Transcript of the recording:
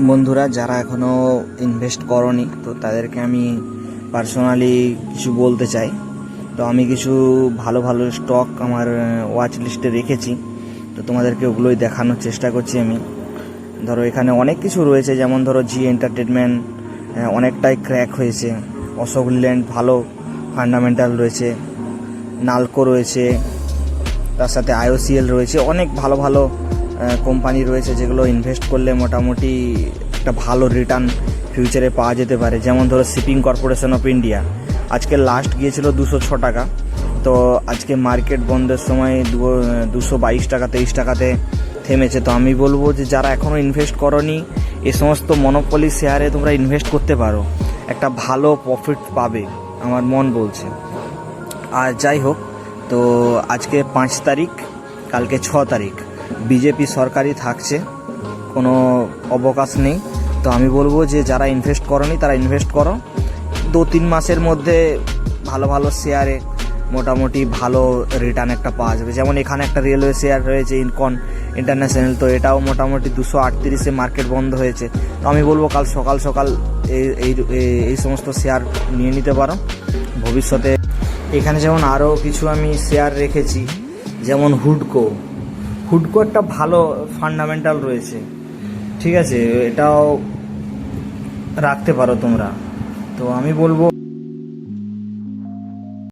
বন্ধুরা যারা এখনও ইনভেস্ট করনি তো তাদেরকে আমি পার্সোনালি কিছু বলতে চাই। তো আমি কিছু ভালো ভালো স্টক আমার ওয়াচ লিস্টে রেখেছি, তো তোমাদেরকে ওগুলোই দেখানোর চেষ্টা করছি আমি। ধরো এখানে অনেক কিছু রয়েছে, যেমন ধরো জি এন্টারটেনমেন্ট অনেকটাই ক্র্যাক হয়েছে, অশোক লেল্যান্ড ভালো ফান্ডামেন্টাল রয়েছে, নালকো রয়েছে, তার সাথে আইওসিএল রয়েছে, অনেক ভালো ভালো কোম্পানি রয়েছে যেগুলো ইনভেস্ট করলে মোটামুটি একটা ভালো রিটার্ন ফিউচারে পাওয়া যেতে পারে। যেমন ধরো শিপিং কর্পোরেশন অফ ইন্ডিয়া আজকে লাস্ট গিয়েছিল 206 টাকা, তো আজকে মার্কেট বন্ধের সময় 222 টাকা 23 টাকাতে থেমেছে। তো আমি বলবো যে যারা এখনও ইনভেস্ট করনি এই সমস্ত মনোপলি শেয়ারে তোমরা ইনভেস্ট করতে পারো, একটা ভালো প্রফিট পাবে আমার মন বলছে। আর যাই হোক, তো আজকে 5 তারিখ, কালকে 6 তারিখ, বিজেপি সরকারই থাকছে, কোনো অবকাশ নেই। তো আমি বলবো যে যারা ইনভেস্ট করনি তারা ইনভেস্ট করো, 2-3 মাসের মধ্যে ভালো ভালো শেয়ারে মোটামুটি ভালো রিটার্ন একটা পাওয়া যাবে। যেমন এখানে একটা রেলওয়ে শেয়ার রয়েছে ইনকন ইন্টারন্যাশনাল, তো এটাও মোটামুটি 238-এ মার্কেট বন্ধ হয়েছে। তো আমি বলবো কাল সকাল সকাল এই সমস্ত শেয়ার নিয়ে নিতে পারো ভবিষ্যতে। এখানে যেমন আরও কিছু আমি শেয়ার রেখেছি, যেমন হুডকো একটা ভালো ফান্ডামেন্টাল রয়েছে, ঠিক আছে, এটাও রাখতে পারো তোমরা। তো আমি বলবো